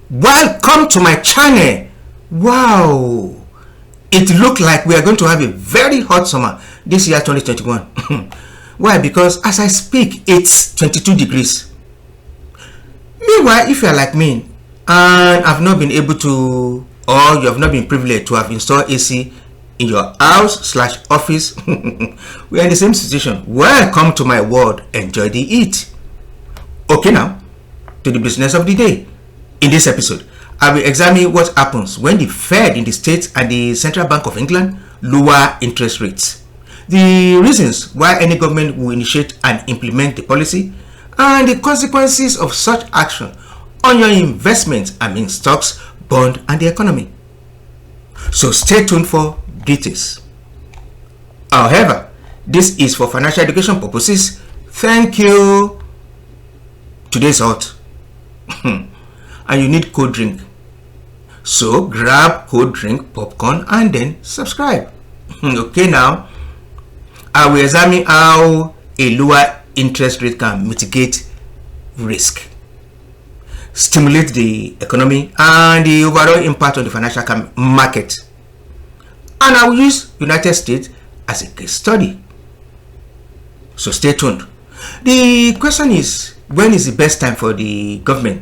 Welcome to my channel. Wow, it looked like we are going to have a very hot summer this year 2021. Why? Because as I speak, it's 22 degrees. Meanwhile, if you are like me and have not been able to, or you have not been privileged to have installed AC in your house/office, we are in the same situation. Welcome to my world. Enjoy the heat. Okay, now to the business of the day. In this episode, I will examine what happens when the Fed in the States and the Central Bank of England lower interest rates, the reasons why any government will initiate and implement the policy, and the consequences of such action on your investments, stocks, bond, and the economy. So stay tuned for details. However, this is for financial education purposes. Thank you. Today's hot. And you need cold drink. So grab cold drink, popcorn, and then subscribe. Okay, now I will examine how a lower interest rate can mitigate risk, stimulate the economy, and the overall impact on the financial market. And I will use United States as a case study. So stay tuned. The question is, when is the best time for the government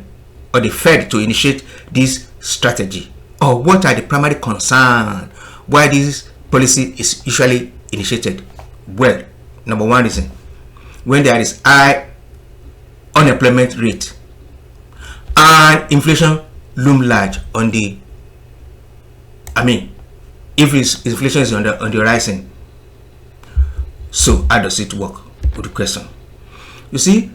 or the Fed to initiate this strategy? Or what are the primary concerns why this policy is usually initiated? Well, number one reason, when there is high unemployment rate and inflation loom large on the, if inflation is on the rising. So how does it work? Good question. You see,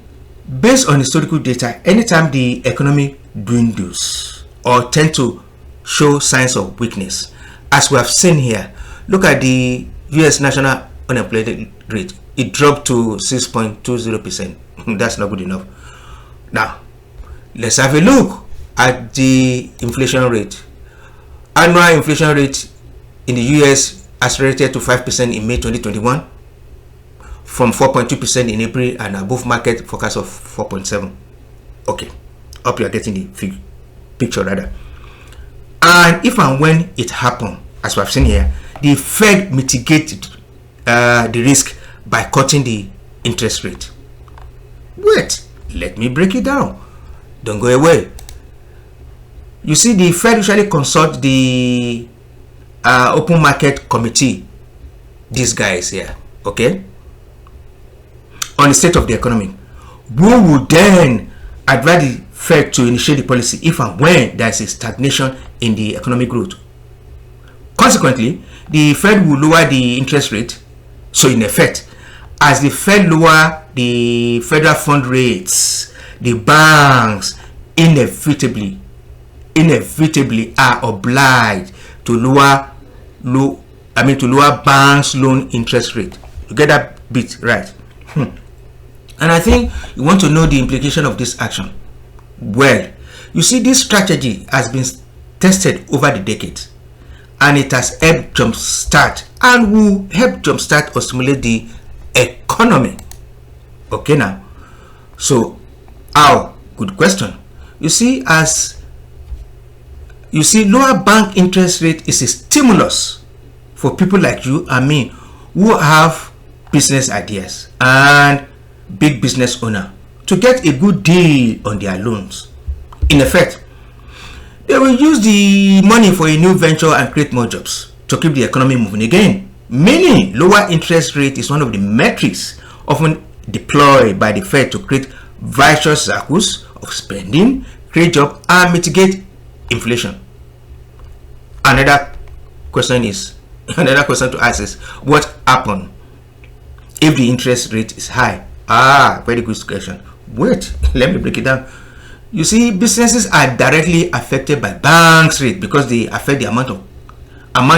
based on historical data, anytime the economy dwindles or tend to show signs of weakness, as we have seen here, look at the US national unemployment rate. It dropped to 6.20%. That's not good enough. Now, let's have a look at the inflation rate. Annual inflation rate in the US accelerated to 5% in May 2021 from 4.2% in April, and above market forecast of 4.7%. Okay, hope you are getting the picture rather. And if and when it happened, as we have seen here, the Fed mitigated the risk by cutting the interest rate. Wait, let me break it down. Don't go away. You see, the Fed usually consult the open market committee, these guys here, okay, on the state of the economy, who would then advise the Fed to initiate the policy if and when there is a stagnation in the economic growth. Consequently, the Fed will lower the interest rate. So in effect, as the Fed lower the federal fund rates, the banks inevitably are obliged to lower banks' loan interest rate. You get that bit right? And I think you want to know the implication of this action. Well, you see, this strategy has been tested over the decades, and it has helped jumpstart and will help jumpstart or stimulate the economy. Okay, now, so how? Good question. You see, lower bank interest rate is a stimulus for people like you and me who have business ideas and big business owner to get a good deal on their loans. In effect, they will use the money for a new venture and create more jobs to keep the economy moving again. Meaning, lower interest rate is one of the metrics often deployed by the Fed to create virtuous circles of spending, create jobs, and mitigate inflation. Another question to ask is, what happens if the interest rate is high? Very good question. Wait, let me break it down. You see, businesses are directly affected by banks' rate because they affect the amount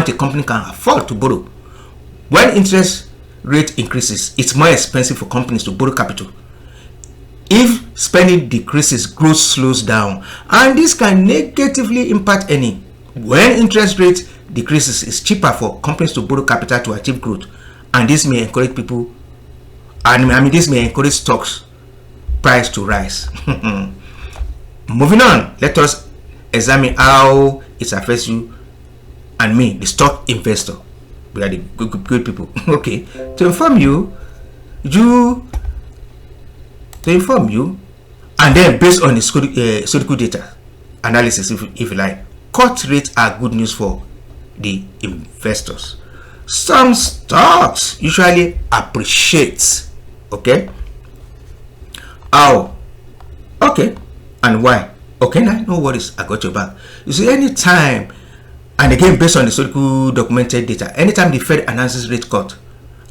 a company can afford to borrow. When interest rate increases, it's more expensive for companies to borrow capital. If spending decreases, growth slows down, and this can negatively impact earnings. When interest rate decreases, it's cheaper for companies to borrow capital to achieve growth, and this may encourage this may encourage stocks price to rise. Moving on, let us examine how it affects you and me, the stock investor. We are the good people. Okay, to inform you, and then based on the historical data analysis, if you like, cut rates are good news for the investors. Some stocks usually appreciate. Okay, how? Okay, and why? Okay, now no worries, I got your back. You see, anytime, and again based on the historical documented data, anytime the Fed announces rate cut,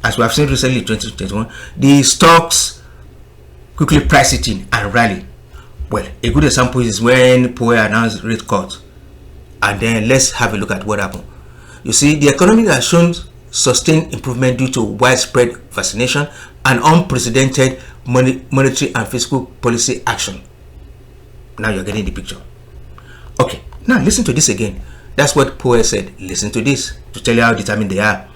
as we have seen recently in 2021, the stocks quickly price it in and rally. Well, a good example is when Powell announced rate cut, and then let's have a look at what happened. You see, the economy has shown sustained improvement due to widespread vaccination and unprecedented monetary and fiscal policy action. Now you're getting the picture. Okay, now listen to this again. That's what Powell said. Listen to this to tell you how determined they are.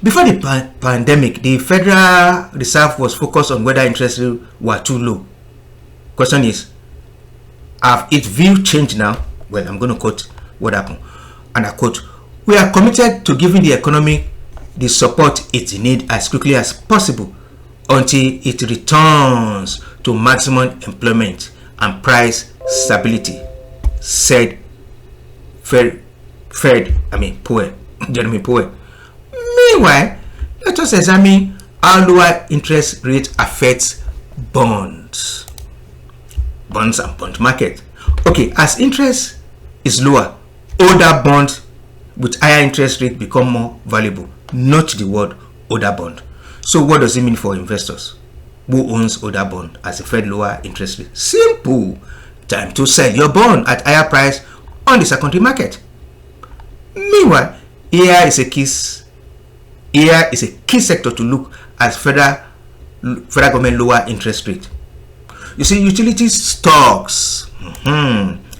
Before the pandemic, the Federal Reserve was focused on whether interest rates were too low. Question is, have its view changed now? Well, I'm going to quote what happened. And I quote, "We are committed to giving the economy the support it needs as quickly as possible until it returns to maximum employment and price stability," said Powell. Jeremy Powell. Meanwhile, let us examine how lower interest rate affects bonds and bond market. Okay, as interest is lower, older bonds with higher interest rate become more valuable. Note the word older bond. So what does it mean for investors? Who owns older bond as the Fed lower interest rate? Simple. Time to sell your bond at higher price on the secondary market. Meanwhile, here is a key sector to look as federal government lower interest rate. You see, utility stocks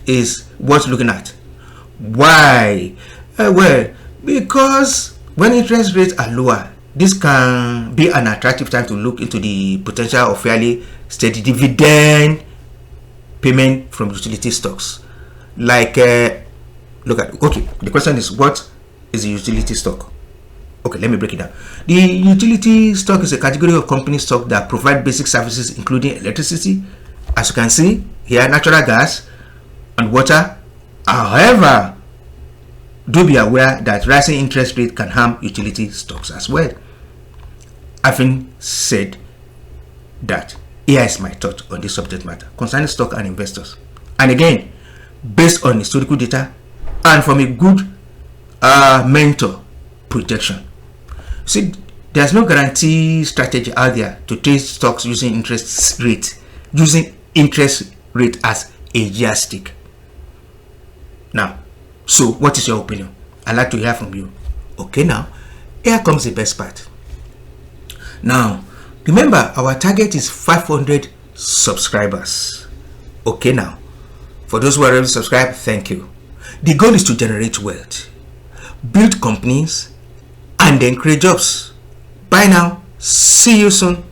is worth looking at. Why? Well, because when interest rates are lower, this can be an attractive time to look into the potential of fairly steady dividend payment from utility stocks. Like, look at, okay, the question is, what is a utility stock? Okay, let me break it down. The utility stock is a category of company stock that provide basic services including electricity, as you can see here, natural gas and water. However, do be aware that rising interest rate can harm utility stocks as well. Having said that, here is my thought on this subject matter concerning stock and investors. And again, based on historical data and from a good mentor projection. See, there's no guarantee strategy out there to trade stocks using interest rate as a yardstick. Now, so what is your opinion? I'd like to hear from you. Okay, now here comes the best part. Now, remember, our target is 500 subscribers. Okay, now, for those who are already subscribed, thank you. The goal is to generate wealth, build companies, and then create jobs. Bye now. See you soon.